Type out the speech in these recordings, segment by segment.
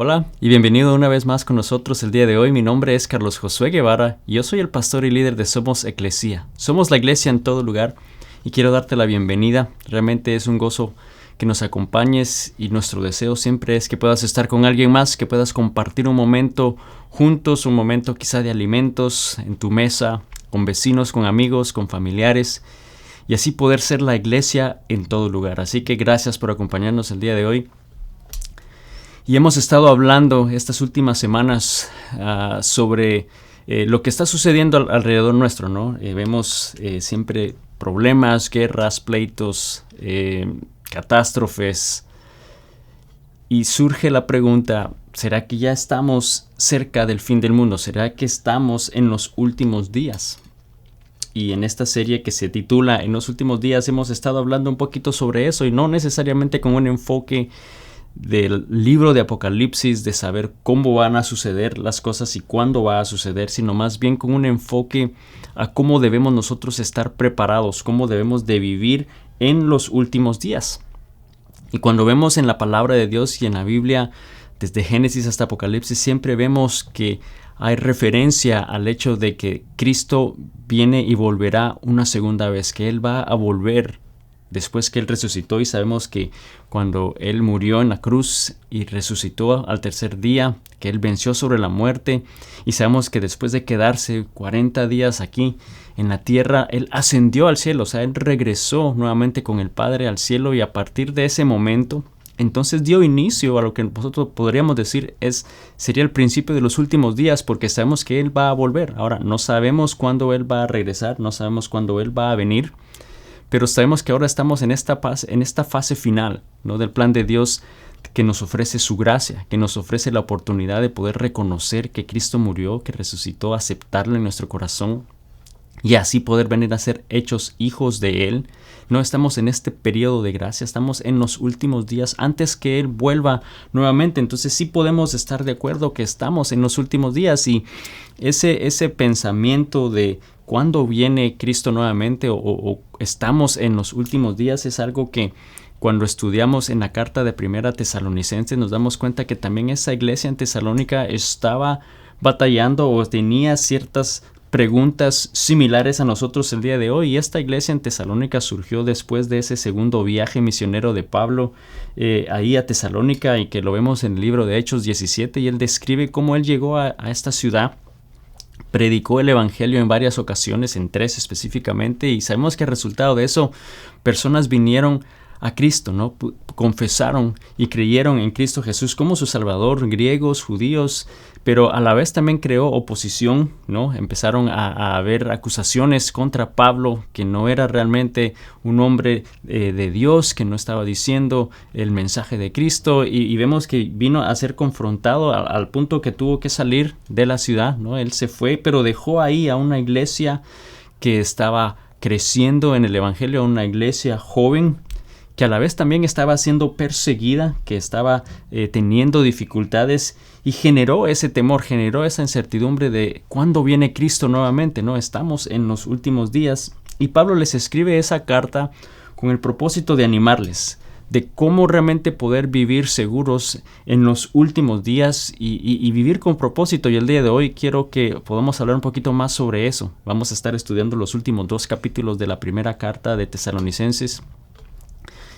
Hola y bienvenido una vez más con nosotros el día de hoy. Mi nombre es Carlos Josué Guevara y yo soy el pastor y líder de Somos Eclesía. Somos la iglesia en todo lugar y quiero darte la bienvenida. Realmente es un gozo que nos acompañes y nuestro deseo siempre es que puedas estar con alguien más, que puedas compartir un momento juntos, un momento quizá de alimentos en tu mesa, con vecinos, con amigos, con familiares y así poder ser la iglesia en todo lugar. Así que gracias por acompañarnos el día de hoy. Y hemos estado hablando estas últimas semanas sobre lo que está sucediendo alrededor nuestro, ¿no? Vemos siempre problemas, guerras, pleitos, catástrofes. Y surge la pregunta, ¿será que ya estamos cerca del fin del mundo? ¿Será que estamos en los últimos días? Y en esta serie que se titula En los últimos días hemos estado hablando un poquito sobre eso y no necesariamente con un enfoque del libro de Apocalipsis, de saber cómo van a suceder las cosas y cuándo va a suceder, sino más bien con un enfoque a cómo debemos nosotros estar preparados, cómo debemos de vivir en los últimos días. Y cuando vemos en la palabra de Dios y en la Biblia, desde Génesis hasta Apocalipsis, siempre vemos que hay referencia al hecho de que Cristo viene y volverá una segunda vez, que Él va a volver después que Él resucitó, y sabemos que cuando Él murió en la cruz y resucitó al tercer día, que Él venció sobre la muerte, y sabemos que después de quedarse 40 días aquí en la tierra, Él ascendió al cielo, o sea, Él regresó nuevamente con el Padre al cielo, y a partir de ese momento, entonces dio inicio a lo que nosotros podríamos decir sería el principio de los últimos días, porque sabemos que Él va a volver. Ahora, no sabemos cuándo Él va a regresar, no sabemos cuándo Él va a venir, pero sabemos que ahora estamos en esta fase final, ¿no?, del plan de Dios, que nos ofrece su gracia, que nos ofrece la oportunidad de poder reconocer que Cristo murió, que resucitó, aceptarlo en nuestro corazón y así poder venir a ser hechos hijos de Él. No estamos en este periodo de gracia, estamos en los últimos días antes que Él vuelva nuevamente. Entonces sí podemos estar de acuerdo que estamos en los últimos días, y ese pensamiento de cuándo viene Cristo nuevamente o estamos en los últimos días es algo que cuando estudiamos en la carta de Primera Tesalonicenses nos damos cuenta que también esa iglesia en Tesalónica estaba batallando o tenía ciertas preguntas similares a nosotros el día de hoy. Y esta iglesia en Tesalónica surgió después de ese segundo viaje misionero de Pablo ahí a Tesalónica, y que lo vemos en el libro de Hechos 17, y él describe cómo él llegó a esta ciudad. Predicó el evangelio en varias ocasiones, en 3 específicamente, y sabemos que el resultado de eso, personas vinieron a Cristo, ¿no? Confesaron y creyeron en Cristo Jesús como su Salvador, griegos, judíos, pero a la vez también creó oposición, ¿no? Empezaron a haber acusaciones contra Pablo, que no era realmente un hombre de Dios, que no estaba diciendo el mensaje de Cristo, y vemos que vino a ser confrontado al punto que tuvo que salir de la ciudad, ¿no? Él se fue, pero dejó ahí a una iglesia que estaba creciendo en el evangelio, a una iglesia joven, que a la vez también estaba siendo perseguida, que estaba teniendo dificultades, y generó ese temor, generó esa incertidumbre de cuándo viene Cristo nuevamente, ¿no? Estamos en los últimos días, y Pablo les escribe esa carta con el propósito de animarles, de cómo realmente poder vivir seguros en los últimos días y vivir con propósito. Y el día de hoy quiero que podamos hablar un poquito más sobre eso. Vamos a estar estudiando los últimos 2 capítulos de la primera carta de Tesalonicenses.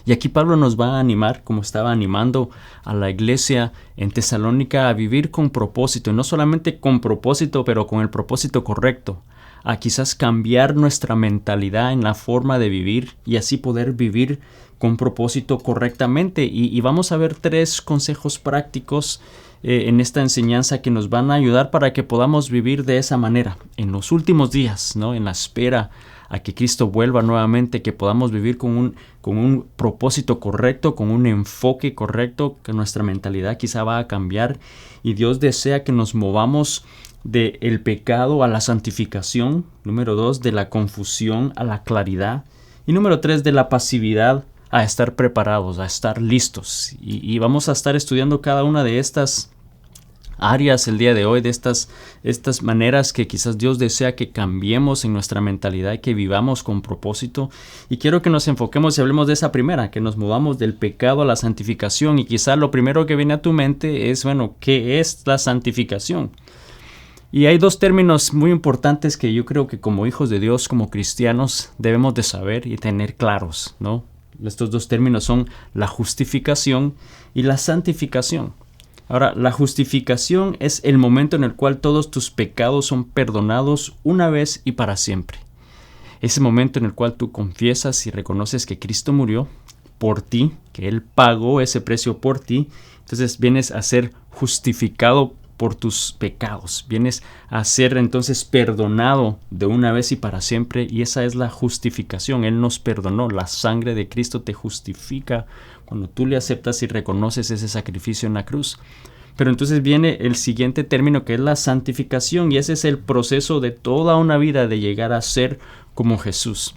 Y aquí Pablo nos va a animar, como estaba animando a la iglesia en Tesalónica, a vivir con propósito, y no solamente con propósito, pero con el propósito correcto, a quizás cambiar nuestra mentalidad en la forma de vivir y así poder vivir con propósito correctamente. Y vamos a ver 3 consejos prácticos en esta enseñanza que nos van a ayudar para que podamos vivir de esa manera en los últimos días, ¿no? En la espera a que Cristo vuelva nuevamente, que podamos vivir con un propósito correcto, con un enfoque correcto, que nuestra mentalidad quizá va a cambiar, y Dios desea que nos movamos del pecado a la santificación, número 2, de la confusión a la claridad, y número 3, de la pasividad a estar preparados, a estar listos. Y vamos a estar estudiando cada una de estas áreas el día de hoy, de estas maneras que quizás Dios desea que cambiemos en nuestra mentalidad y que vivamos con propósito. Y quiero que nos enfoquemos y hablemos de esa primera, que nos movamos del pecado a la santificación. Y quizás lo primero que viene a tu mente es, bueno, ¿qué es la santificación? Y hay dos términos muy importantes que yo creo que como hijos de Dios, como cristianos, debemos de saber y tener claros, ¿no? Estos dos términos son la justificación y la santificación. Ahora, la justificación es el momento en el cual todos tus pecados son perdonados una vez y para siempre. Ese momento en el cual tú confiesas y reconoces que Cristo murió por ti, que Él pagó ese precio por ti, entonces vienes a ser justificado por tus pecados. Vienes a ser entonces perdonado de una vez y para siempre, y esa es la justificación. Él nos perdonó. La sangre de Cristo te justifica cuando tú le aceptas y reconoces ese sacrificio en la cruz. Pero entonces viene el siguiente término, que es la santificación, y ese es el proceso de toda una vida de llegar a ser como Jesús.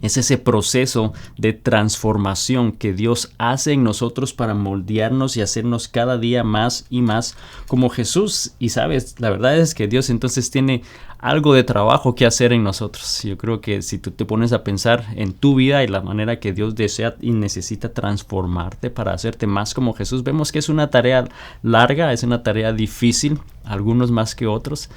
Es ese proceso de transformación que Dios hace en nosotros para moldearnos y hacernos cada día más y más como Jesús. Y sabes, la verdad es que Dios entonces tiene algo de trabajo que hacer en nosotros. Yo creo que si tú te pones a pensar en tu vida y la manera que Dios desea y necesita transformarte para hacerte más como Jesús, vemos que es una tarea larga, es una tarea difícil, algunos más que otros.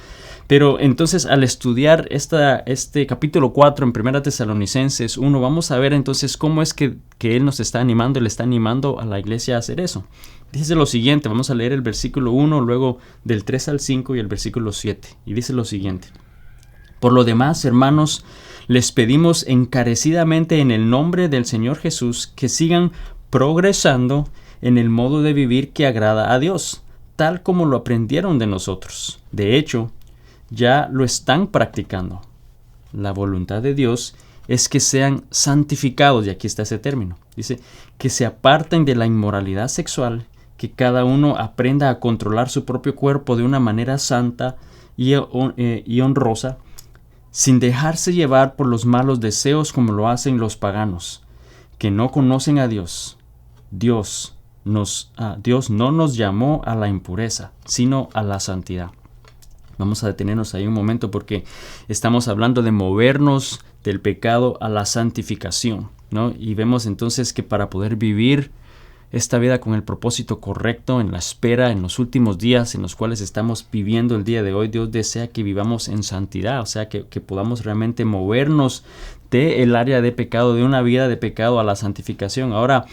Pero entonces al estudiar este capítulo 4 en 1 Tesalonicenses 1, vamos a ver entonces cómo es que Él nos está animando, Él está animando a la iglesia a hacer eso. Dice lo siguiente, vamos a leer el versículo 1, luego del 3 al 5 y el versículo 7. Y dice lo siguiente: por lo demás, hermanos, les pedimos encarecidamente en el nombre del Señor Jesús que sigan progresando en el modo de vivir que agrada a Dios, tal como lo aprendieron de nosotros. De hecho, ya lo están practicando. La voluntad de Dios es que sean santificados, y aquí está ese término. Dice, que se aparten de la inmoralidad sexual, que cada uno aprenda a controlar su propio cuerpo de una manera santa y honrosa, sin dejarse llevar por los malos deseos como lo hacen los paganos, que no conocen a Dios. Dios no nos llamó a la impureza, sino a la santidad. Vamos a detenernos ahí un momento porque estamos hablando de movernos del pecado a la santificación, ¿no? Y vemos entonces que para poder vivir esta vida con el propósito correcto, en la espera, en los últimos días en los cuales estamos viviendo el día de hoy, Dios desea que vivamos en santidad, o sea, que podamos realmente movernos del área de pecado, de una vida de pecado a la santificación. Ahora,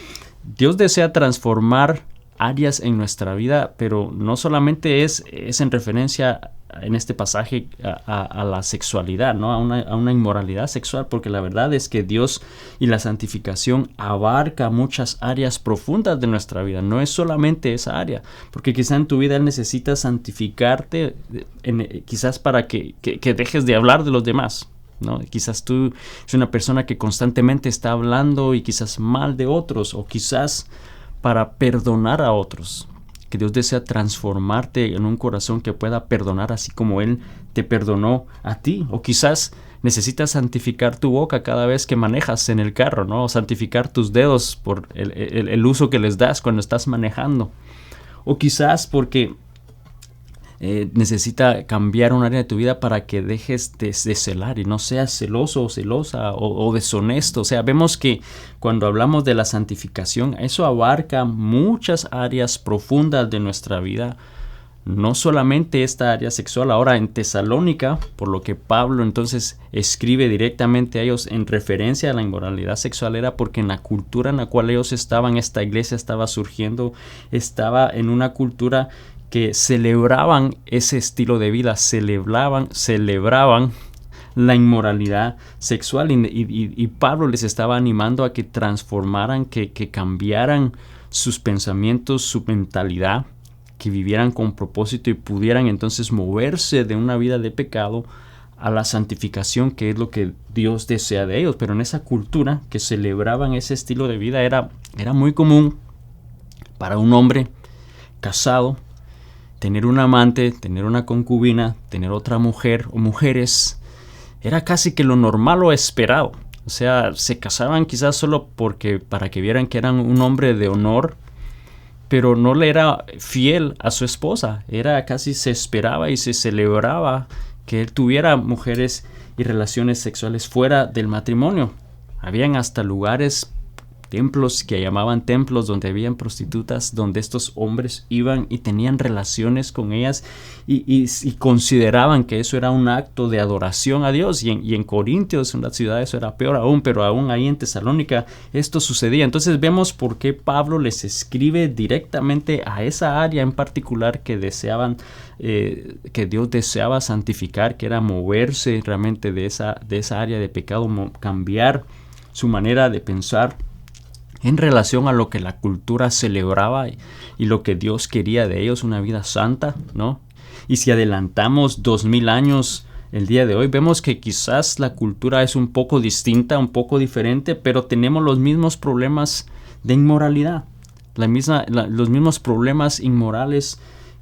Dios desea transformar áreas en nuestra vida, pero no solamente es en referencia en este pasaje a la sexualidad, ¿no? a una inmoralidad sexual, porque la verdad es que Dios y la santificación abarca muchas áreas profundas de nuestra vida. No es solamente esa área, porque quizá en tu vida Él necesita santificarte, quizás para que dejes de hablar de los demás, ¿no? Quizás tú eres una persona que constantemente está hablando y quizás mal de otros, o quizás para perdonar a otros. Que Dios desea transformarte en un corazón que pueda perdonar así como Él te perdonó a ti. O quizás necesitas santificar tu boca cada vez que manejas en el carro, ¿no? O santificar tus dedos por el uso que les das cuando estás manejando. O quizás porque necesita cambiar un área de tu vida para que dejes de celar y no seas celoso o celosa o deshonesto. O sea, vemos que cuando hablamos de la santificación, eso abarca muchas áreas profundas de nuestra vida, no solamente esta área sexual. Ahora en Tesalónica, por lo que Pablo entonces escribe directamente a ellos en referencia a la inmoralidad sexual, era porque en la cultura en la cual ellos estaban, esta iglesia estaba surgiendo, estaba en una cultura que celebraban ese estilo de vida, celebraban la inmoralidad sexual, y Pablo les estaba animando a que transformaran, que cambiaran sus pensamientos, su mentalidad, que vivieran con propósito y pudieran entonces moverse de una vida de pecado a la santificación, que es lo que Dios desea de ellos. Pero en esa cultura que celebraban ese estilo de vida era muy común para un hombre casado tener un amante, tener una concubina, tener otra mujer o mujeres. Era casi que lo normal o esperado. O sea, se casaban quizás solo para que vieran que eran un hombre de honor, pero no le era fiel a su esposa. Casi se esperaba y se celebraba que él tuviera mujeres y relaciones sexuales fuera del matrimonio. Habían hasta lugares, templos que llamaban templos, donde habían prostitutas, donde estos hombres iban y tenían relaciones con ellas y consideraban que eso era un acto de adoración a Dios. Y en Corintios, en la ciudad, eso era peor aún, pero aún ahí en Tesalónica esto sucedía. Entonces vemos por qué Pablo les escribe directamente a esa área en particular que deseaban, que Dios deseaba santificar, que era moverse realmente de esa área de pecado, cambiar su manera de pensar en relación a lo que la cultura celebraba y lo que Dios quería de ellos, una vida santa, ¿no? Y si adelantamos 2000 años el día de hoy, vemos que quizás la cultura es un poco distinta, un poco diferente, pero tenemos los mismos problemas de inmoralidad, los mismos problemas inmorales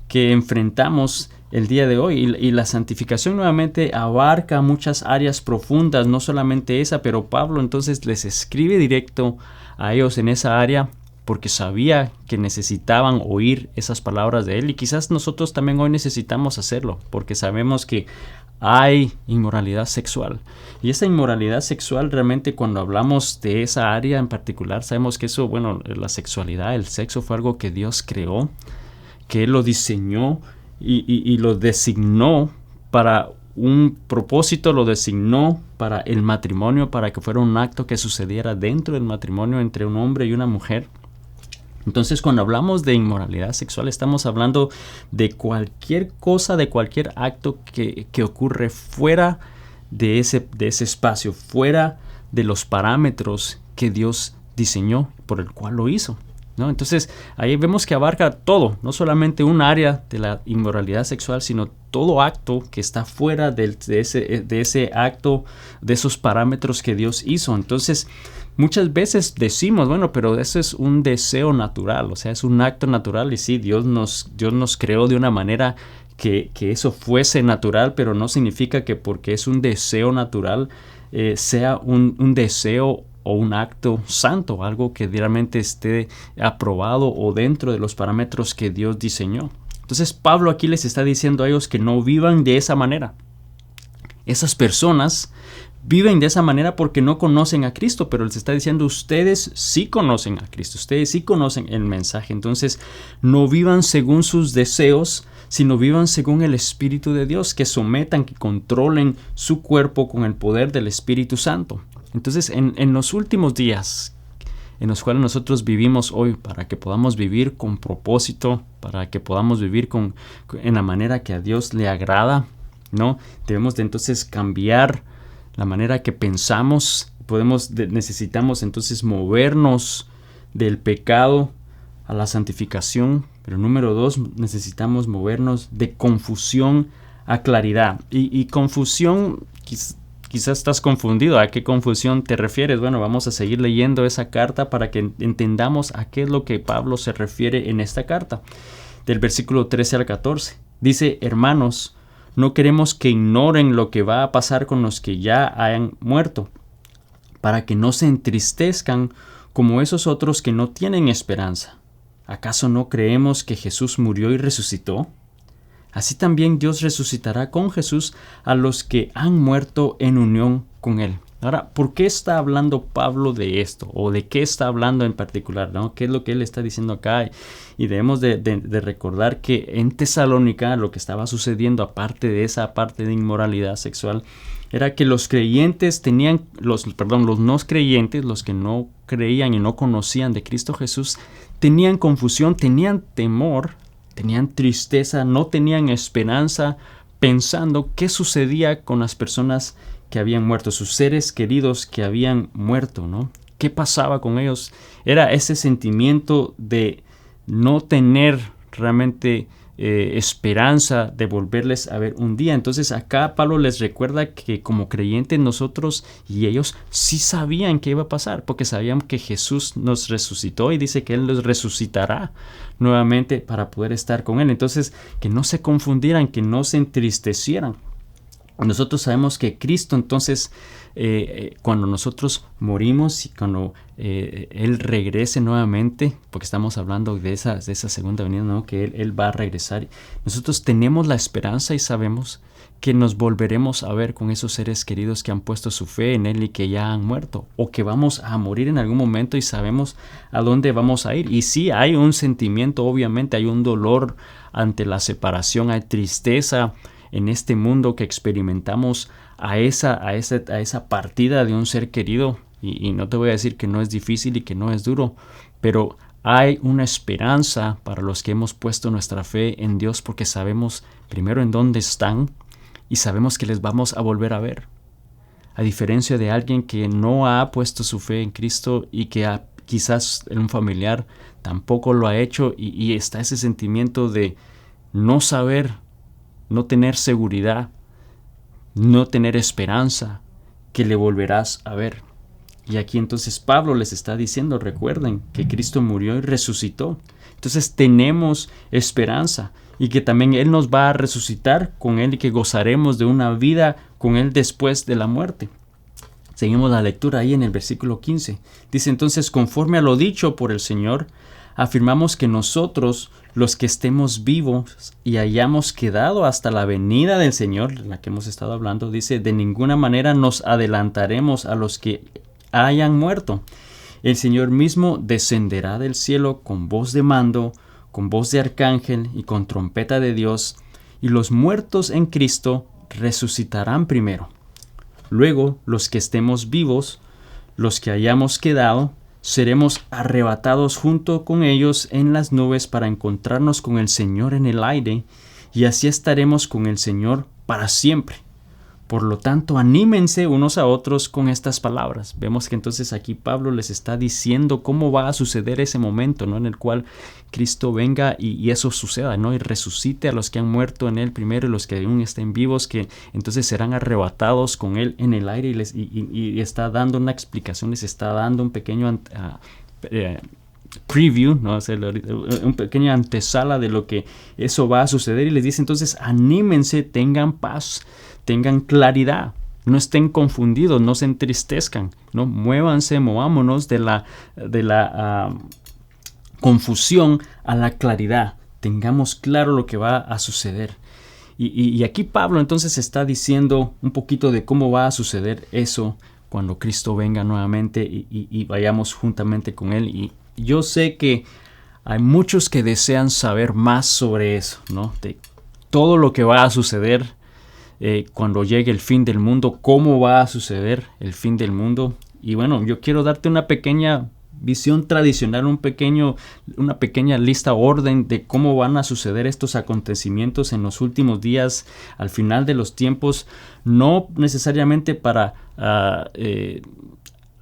que enfrentamos el día de hoy. Y la santificación nuevamente abarca muchas áreas profundas, no solamente esa, pero Pablo entonces les escribe directo a ellos en esa área porque sabía que necesitaban oír esas palabras de él, y quizás nosotros también hoy necesitamos hacerlo porque sabemos que hay inmoralidad sexual. Y esa inmoralidad sexual, realmente, cuando hablamos de esa área en particular, sabemos que eso, la sexualidad, el sexo, fue algo que Dios creó, que Él lo diseñó y lo designó para un propósito, lo designó para el matrimonio, para que fuera un acto que sucediera dentro del matrimonio entre un hombre y una mujer. Entonces, cuando hablamos de inmoralidad sexual, estamos hablando de cualquier cosa, de cualquier acto que ocurre fuera de ese espacio, fuera de los parámetros que Dios diseñó, por el cual lo hizo, ¿no? Entonces, ahí vemos que abarca todo, no solamente un área de la inmoralidad sexual, sino todo acto que está fuera de ese acto, de esos parámetros que Dios hizo. Entonces, muchas veces decimos, pero eso es un deseo natural, o sea, es un acto natural. Y sí, Dios nos creó de una manera que eso fuese natural, pero no significa que porque es un deseo natural sea un deseo o un acto santo, algo que realmente esté aprobado o dentro de los parámetros que Dios diseñó. Entonces Pablo aquí les está diciendo a ellos que no vivan de esa manera. Esas personas viven de esa manera porque no conocen a Cristo, pero les está diciendo: ustedes sí conocen a Cristo, ustedes sí conocen el mensaje. Entonces no vivan según sus deseos, sino vivan según el Espíritu de Dios, que sometan, que controlen su cuerpo con el poder del Espíritu Santo. Entonces, en los últimos días en los cuales nosotros vivimos hoy, para que podamos vivir con propósito, para que podamos vivir en la manera que a Dios le agrada, ¿no? Debemos de entonces cambiar la manera que pensamos. Necesitamos entonces movernos del pecado a la santificación. Pero número 2, necesitamos movernos de confusión a claridad. Y confusión, quizás estás confundido. ¿A qué confusión te refieres? Vamos a seguir leyendo esa carta para que entendamos a qué es lo que Pablo se refiere en esta carta. Del versículo 13 al 14. Dice: hermanos, no queremos que ignoren lo que va a pasar con los que ya hayan muerto, para que no se entristezcan como esos otros que no tienen esperanza. ¿Acaso no creemos que Jesús murió y resucitó? Así también Dios resucitará con Jesús a los que han muerto en unión con Él. Ahora, ¿por qué está hablando Pablo de esto? ¿O de qué está hablando en particular, ¿no? ¿Qué es lo que él está diciendo acá? Y debemos de recordar que en Tesalónica lo que estaba sucediendo, aparte de esa parte de inmoralidad sexual, era que los creyentes los no creyentes, los que no creían y no conocían de Cristo Jesús, tenían confusión, tenían temor, tenían tristeza, no tenían esperanza, pensando qué sucedía con las personas que habían muerto, sus seres queridos que habían muerto, ¿no? ¿Qué pasaba con ellos? Era ese sentimiento de no tener realmente esperanza de volverles a ver un día. Entonces acá Pablo les recuerda que como creyentes nosotros y ellos sí sabían qué iba a pasar, porque sabían que Jesús nos resucitó y dice que Él los resucitará nuevamente para poder estar con Él. Entonces, que no se confundieran, que no se entristecieran. Nosotros sabemos que Cristo, entonces, cuando nosotros morimos y cuando Él regrese nuevamente, porque estamos hablando de esa segunda venida, ¿no? Que Él va a regresar. Nosotros tenemos la esperanza y sabemos que nos volveremos a ver con esos seres queridos que han puesto su fe en Él y que ya han muerto, o que vamos a morir en algún momento y sabemos a dónde vamos a ir. Y sí, hay un sentimiento, obviamente, hay un dolor ante la separación, hay tristeza en este mundo que experimentamos a esa partida de un ser querido. Y no te voy a decir que no es difícil y que no es duro, pero hay una esperanza para los que hemos puesto nuestra fe en Dios, porque sabemos primero en dónde están y sabemos que les vamos a volver a ver. A diferencia de alguien que no ha puesto su fe en Cristo y que quizás un familiar tampoco lo ha hecho, y está ese sentimiento de no saber, no tener seguridad, no tener esperanza que le volverás a ver. Y aquí entonces Pablo les está diciendo, recuerden que Cristo murió y resucitó. Entonces tenemos esperanza y que también Él nos va a resucitar con Él y que gozaremos de una vida con Él después de la muerte. Seguimos la lectura ahí en el versículo 15. Dice entonces, conforme a lo dicho por el Señor, afirmamos que nosotros, los que estemos vivos y hayamos quedado hasta la venida del Señor, la que hemos estado hablando, dice, de ninguna manera nos adelantaremos a los que hayan muerto. El Señor mismo descenderá del cielo con voz de mando, con voz de arcángel y con trompeta de Dios, y los muertos en Cristo resucitarán primero. Luego, los que estemos vivos, los que hayamos quedado, seremos arrebatados junto con ellos en las nubes para encontrarnos con el Señor en el aire, y así estaremos con el Señor para siempre. Por lo tanto, anímense unos a otros con estas palabras. Vemos que entonces aquí Pablo les está diciendo cómo va a suceder ese momento, ¿no? En el cual Cristo venga y eso suceda, ¿no? Y resucite a los que han muerto en Él primero, y los que aún estén vivos, que entonces serán arrebatados con Él en el aire, y está dando una explicación, les está dando un pequeño preview, ¿no? Un pequeña antesala de lo que eso va a suceder, y les dice entonces, anímense, tengan paz, tengan claridad, no estén confundidos, no se entristezcan, ¿no? Muévanse, movámonos de la confusión a la claridad, tengamos claro lo que va a suceder. Y aquí Pablo entonces está diciendo un poquito de cómo va a suceder eso cuando Cristo venga nuevamente y vayamos juntamente con Él. Y yo sé que hay muchos que desean saber más sobre eso, ¿no? De todo lo que va a suceder cuando llegue el fin del mundo, cómo va a suceder el fin del mundo. Y bueno, yo quiero darte una pequeña visión tradicional, una pequeña lista, orden de cómo van a suceder estos acontecimientos en los últimos días, al final de los tiempos, no necesariamente para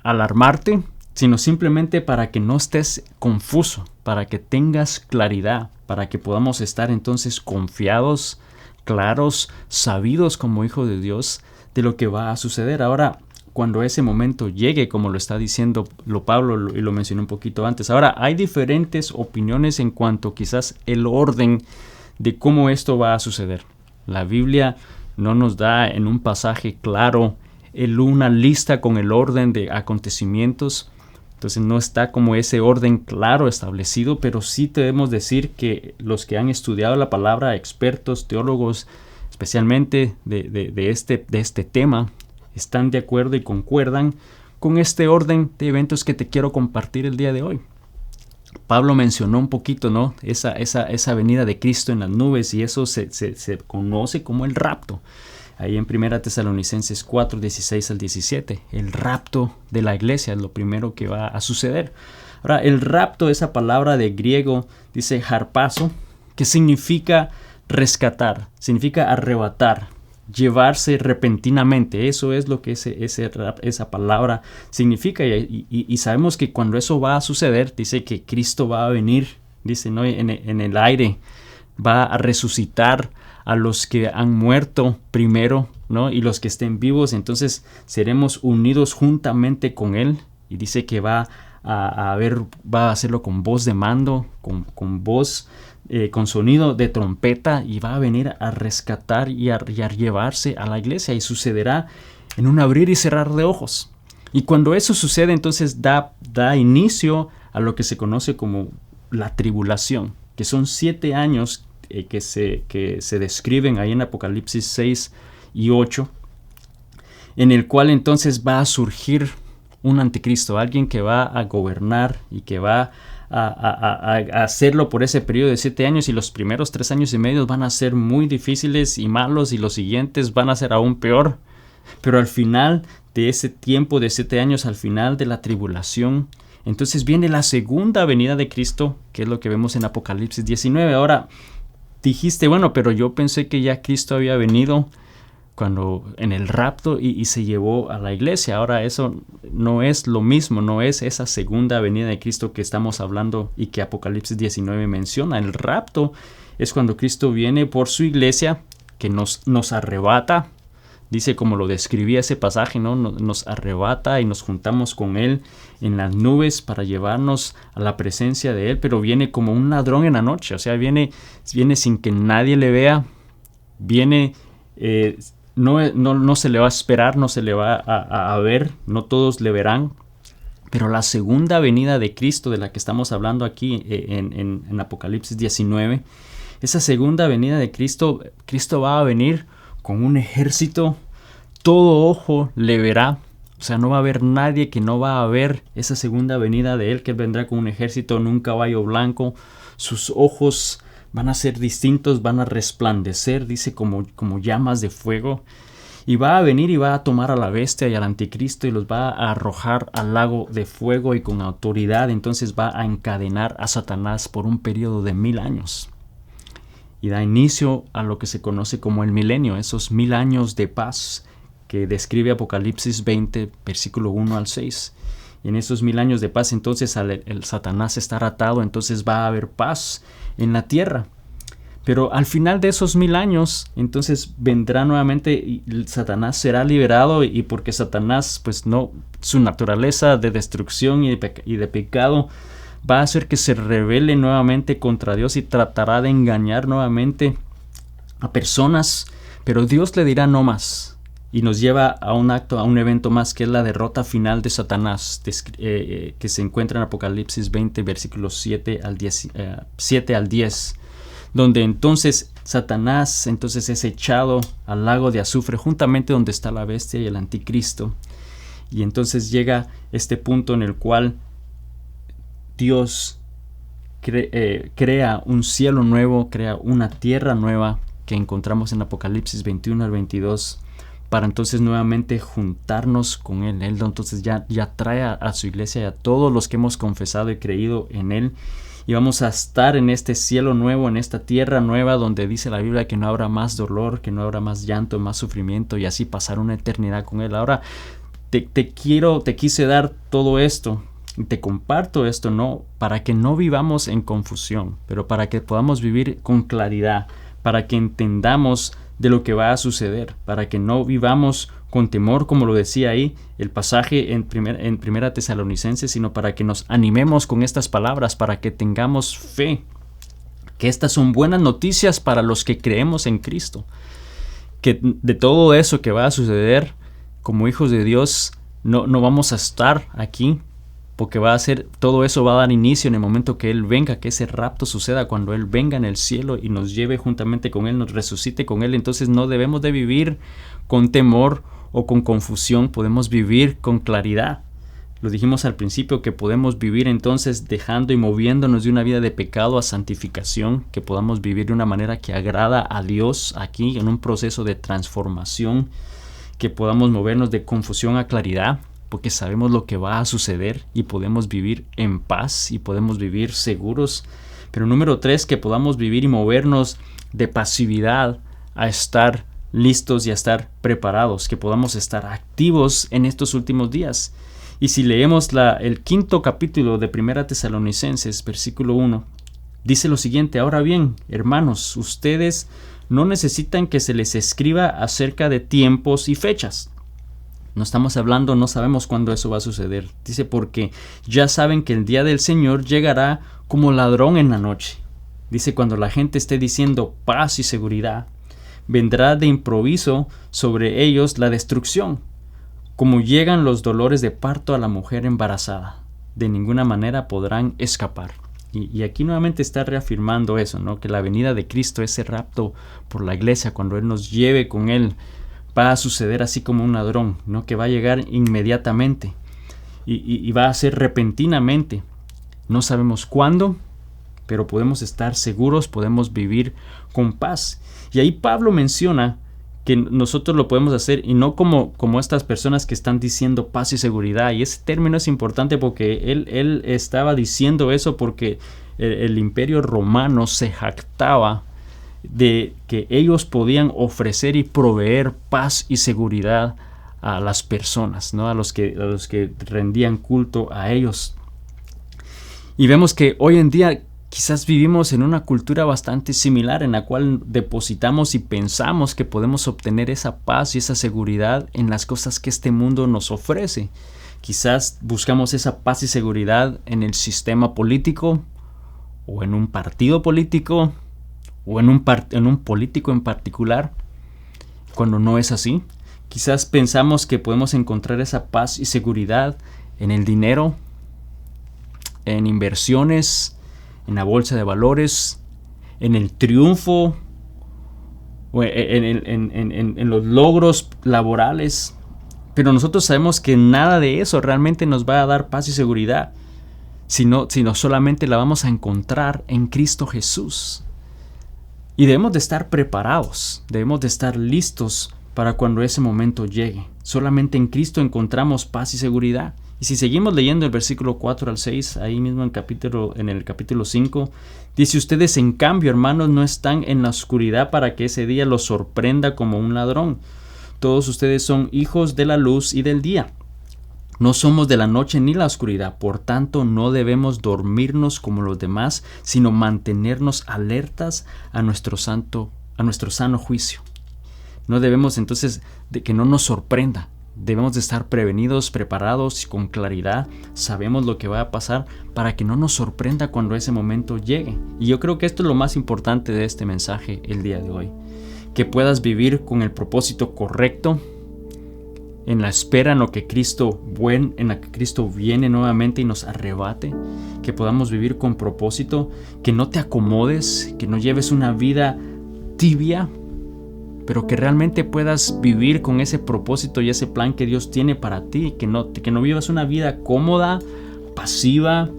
alarmarte, sino simplemente para que no estés confuso, para que tengas claridad, para que podamos estar entonces confiados, claros, sabidos como hijo de Dios de lo que va a suceder. Ahora, cuando ese momento llegue, como lo está diciendo Pablo, y lo mencioné un poquito antes. Ahora, hay diferentes opiniones en cuanto quizás el orden de cómo esto va a suceder. La Biblia no nos da en un pasaje claro una lista con el orden de acontecimientos. Entonces no está como ese orden claro establecido, pero sí debemos decir que los que han estudiado la palabra, expertos, teólogos, especialmente de este tema, están de acuerdo y concuerdan con este orden de eventos que te quiero compartir el día de hoy. Pablo mencionó un poquito, ¿no? Esa venida de Cristo en las nubes, y eso se conoce como el rapto. Ahí en 1 Tesalonicenses 4, 16 al 17. El rapto de la iglesia es lo primero que va a suceder. Ahora, el rapto, esa palabra de griego, dice harpazo, que significa rescatar, significa arrebatar, llevarse repentinamente. Eso es lo que esa palabra significa. Y sabemos que cuando eso va a suceder, dice que Cristo va a venir, dice, ¿no? en el aire, va a resucitar a los que han muerto primero, ¿no? Y los que estén vivos, entonces seremos unidos juntamente con Él. Y dice que va a hacerlo con voz de mando, con voz con sonido de trompeta y va a venir a rescatar y a llevarse a la iglesia, y sucederá en un abrir y cerrar de ojos. Y cuando eso sucede, entonces da inicio a lo que se conoce como la tribulación, que son 7 años que se describen ahí en Apocalipsis 6 y 8, en el cual entonces va a surgir un anticristo, alguien que va a gobernar y que va a hacerlo por ese periodo de 7 años, y los primeros 3 años y medio van a ser muy difíciles y malos, y los siguientes van a ser aún peor. Pero al final de ese tiempo de 7 años, al final de la tribulación, entonces viene la segunda venida de Cristo, que es lo que vemos en Apocalipsis 19. Ahora, dijiste, bueno, pero yo pensé que ya Cristo había venido cuando en el rapto y se llevó a la iglesia. Ahora eso no es lo mismo, no es esa segunda venida de Cristo que estamos hablando y que Apocalipsis 19 menciona. El rapto es cuando Cristo viene por su iglesia, que nos arrebata. Dice, como lo describía ese pasaje, ¿no? Nos arrebata y nos juntamos con Él en las nubes para llevarnos a la presencia de Él, pero viene como un ladrón en la noche. O sea, viene sin que nadie le vea, viene... No se le va a esperar, no se le va a ver, no todos le verán. Pero la segunda venida de Cristo, de la que estamos hablando aquí en Apocalipsis 19, esa segunda venida de Cristo, Cristo va a venir con un ejército, todo ojo le verá. O sea, no va a haber nadie que no va a ver esa segunda venida de Él, que Él vendrá con un ejército en un caballo blanco. Sus ojos van a ser distintos, van a resplandecer, dice, como llamas de fuego. Y va a venir y va a tomar a la bestia y al anticristo y los va a arrojar al lago de fuego, y con autoridad entonces va a encadenar a Satanás por un periodo de 1000 años. Y da inicio a lo que se conoce como el milenio, esos 1000 años de paz que describe Apocalipsis 20, versículo 1 al 6. Y en esos 1000 años de paz, entonces el Satanás estará atado, entonces va a haber paz en la tierra. Pero al final de esos 1000 años, entonces vendrá nuevamente y Satanás será liberado, y porque Satanás, pues no, su naturaleza de destrucción y de pecado va a hacer que se rebele nuevamente contra Dios y tratará de engañar nuevamente a personas, pero Dios le dirá no más. Y nos lleva a un evento más, que es la derrota final de Satanás, que se encuentra en Apocalipsis 20, versículos 7 al 10, donde entonces Satanás es echado al lago de azufre, juntamente donde está la bestia y el anticristo. Y entonces llega este punto en el cual Dios crea un cielo nuevo, crea una tierra nueva, que encontramos en Apocalipsis 21 al 22, para entonces nuevamente juntarnos con Él. Él entonces ya trae a su iglesia y a todos los que hemos confesado y creído en Él, y vamos a estar en este cielo nuevo, en esta tierra nueva, donde dice la Biblia que no habrá más dolor, que no habrá más llanto, más sufrimiento, y así pasar una eternidad con Él. Ahora te quise dar todo esto, te comparto esto, no para que no vivamos en confusión, pero para que podamos vivir con claridad, para que entendamos de lo que va a suceder, para que no vivamos con temor, como lo decía ahí el pasaje en Primera Tesalonicenses, sino para que nos animemos con estas palabras, para que tengamos fe, que estas son buenas noticias para los que creemos en Cristo, que de todo eso que va a suceder como hijos de Dios, no vamos a estar aquí, porque todo eso va a dar inicio en el momento que Él venga, que ese rapto suceda, cuando Él venga en el cielo y nos lleve juntamente con Él, nos resucite con Él. Entonces no debemos de vivir con temor o con confusión, podemos vivir con claridad. Lo dijimos al principio, que podemos vivir entonces dejando y moviéndonos de una vida de pecado a santificación, que podamos vivir de una manera que agrada a Dios aquí en un proceso de transformación, que podamos movernos de confusión a claridad, porque sabemos lo que va a suceder y podemos vivir en paz y podemos vivir seguros. Pero número 3, que podamos vivir y movernos de pasividad a estar listos y a estar preparados, que podamos estar activos en estos últimos días. Y si leemos el 5º capítulo de Primera Tesalonicenses, versículo 1, dice lo siguiente: ahora bien, hermanos, ustedes no necesitan que se les escriba acerca de tiempos y fechas. No estamos hablando, no sabemos cuándo eso va a suceder. Dice, porque ya saben que el día del Señor llegará como ladrón en la noche. Dice, cuando la gente esté diciendo paz y seguridad, vendrá de improviso sobre ellos la destrucción, como llegan los dolores de parto a la mujer embarazada. De ninguna manera podrán escapar. Y aquí nuevamente está reafirmando eso, ¿no? Que la venida de Cristo, ese rapto por la iglesia, cuando Él nos lleve con Él, va a suceder así como un ladrón, ¿no? Que va a llegar inmediatamente y va a ser repentinamente. No sabemos cuándo, pero podemos estar seguros, podemos vivir con paz. Y ahí Pablo menciona que nosotros lo podemos hacer y no como estas personas que están diciendo paz y seguridad. Y ese término es importante porque él estaba diciendo eso porque el imperio romano se jactaba de que ellos podían ofrecer y proveer paz y seguridad a las personas, ¿no? a los que rendían culto a ellos. Y vemos que hoy en día quizás vivimos en una cultura bastante similar en la cual depositamos y pensamos que podemos obtener esa paz y esa seguridad en las cosas que este mundo nos ofrece. Quizás buscamos esa paz y seguridad en el sistema político o en un partido político o en un político en particular, cuando no es así. Quizás pensamos que podemos encontrar esa paz y seguridad en el dinero, en inversiones, en la bolsa de valores, en el triunfo, o en los logros laborales. Pero nosotros sabemos que nada de eso realmente nos va a dar paz y seguridad, sino solamente la vamos a encontrar en Cristo Jesús. Y debemos de estar preparados, debemos de estar listos para cuando ese momento llegue. Solamente en Cristo encontramos paz y seguridad. Y si seguimos leyendo el versículo 4 al 6, ahí mismo en el capítulo 5, dice: ustedes en cambio, hermanos, no están en la oscuridad para que ese día los sorprenda como un ladrón. Todos ustedes son hijos de la luz y del día. No somos de la noche ni la oscuridad, por tanto no debemos dormirnos como los demás, sino mantenernos alertas a nuestro sano juicio. No debemos entonces de que no nos sorprenda. Debemos de estar prevenidos, preparados y con claridad. Sabemos lo que va a pasar para que no nos sorprenda cuando ese momento llegue. Y yo creo que esto es lo más importante de este mensaje el día de hoy. Que puedas vivir con el propósito correcto, en la espera en la que Cristo viene nuevamente y nos arrebate. Que podamos vivir con propósito, que no te acomodes, que no lleves una vida tibia, pero que realmente puedas vivir con ese propósito y ese plan que Dios tiene para ti, que no vivas una vida cómoda, pasiva,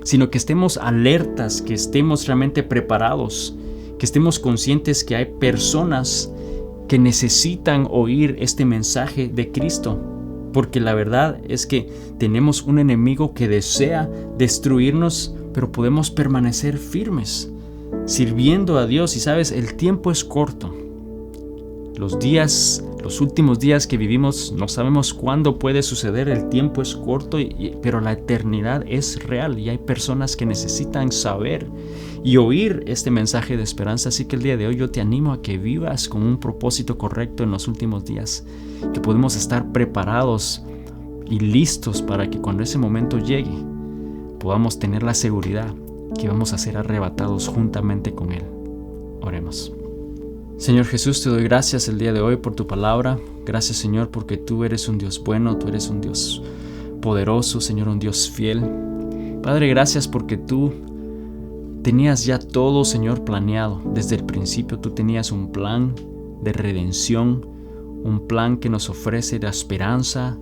sino que estemos alertas, que estemos realmente preparados, que estemos conscientes que hay personas que necesitan oír este mensaje de Cristo, porque la verdad es que tenemos un enemigo que desea destruirnos, pero podemos permanecer firmes, sirviendo a Dios. Y sabes, el tiempo es corto. Los últimos días que vivimos, no sabemos cuándo puede suceder, el tiempo es corto, pero la eternidad es real y hay personas que necesitan saber y oír este mensaje de esperanza. Así que el día de hoy yo te animo a que vivas con un propósito correcto en los últimos días, que podemos estar preparados y listos para que cuando ese momento llegue podamos tener la seguridad que vamos a ser arrebatados juntamente con Él. Oremos. Señor Jesús, te doy gracias el día de hoy por tu palabra. Gracias, Señor, porque tú eres un Dios bueno, tú eres un Dios poderoso, Señor, un Dios fiel. Padre, gracias porque tú tenías ya todo, Señor, planeado. Desde el principio tú tenías un plan de redención, un plan que nos ofrece la esperanza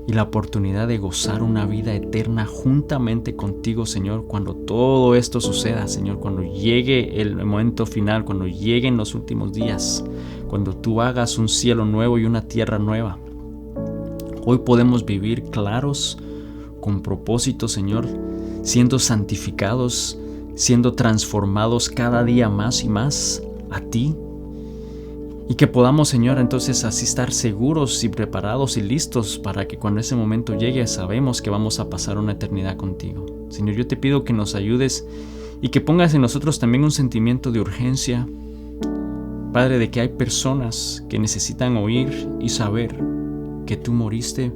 y la oportunidad de gozar una vida eterna juntamente contigo, Señor, cuando todo esto suceda, Señor, cuando llegue el momento final, cuando lleguen los últimos días, cuando tú hagas un cielo nuevo y una tierra nueva. Hoy podemos vivir claros, con propósito, Señor, siendo santificados, siendo transformados cada día más y más a ti. Y que podamos, Señor, entonces así estar seguros y preparados y listos para que cuando ese momento llegue sabemos que vamos a pasar una eternidad contigo. Señor, yo te pido que nos ayudes y que pongas en nosotros también un sentimiento de urgencia, Padre, de que hay personas que necesitan oír y saber que tú moriste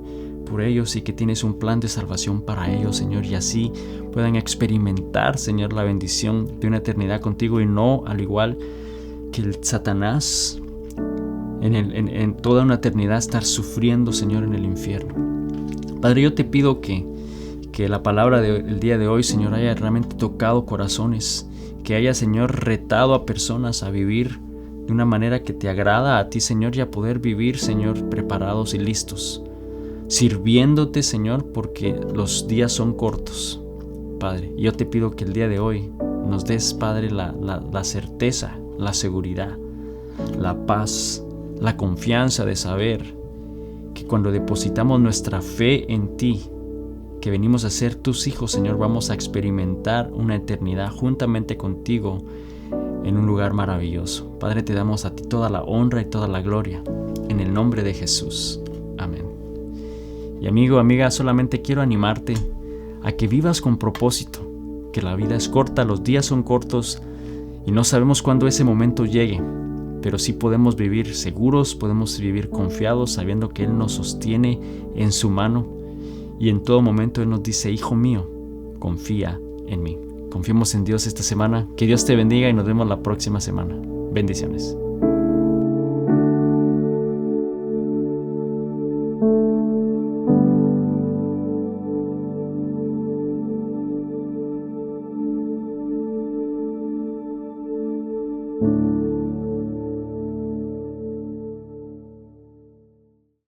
por ellos y que tienes un plan de salvación para ellos, Señor, y así puedan experimentar, Señor, la bendición de una eternidad contigo y no al igual que el Satanás en toda una eternidad estar sufriendo, Señor, en el infierno. Padre, yo te pido que la palabra del día de hoy, Señor, haya realmente tocado corazones, que haya, Señor, retado a personas a vivir de una manera que te agrada a ti, Señor, y a poder vivir, Señor, preparados y listos, sirviéndote, Señor, porque los días son cortos, Padre. Yo te pido que el día de hoy nos des, Padre, la certeza, la seguridad, la paz, la confianza de saber que cuando depositamos nuestra fe en ti, que venimos a ser tus hijos, Señor, vamos a experimentar una eternidad juntamente contigo en un lugar maravilloso. Padre, te damos a ti toda la honra y toda la gloria, en el nombre de Jesús. Amén. Y amigo, amiga, solamente quiero animarte a que vivas con propósito, que la vida es corta, los días son cortos y no sabemos cuándo ese momento llegue, pero sí podemos vivir seguros, podemos vivir confiados, sabiendo que Él nos sostiene en su mano. Y en todo momento Él nos dice: hijo mío, confía en mí. Confiemos en Dios esta semana. Que Dios te bendiga y nos vemos la próxima semana. Bendiciones.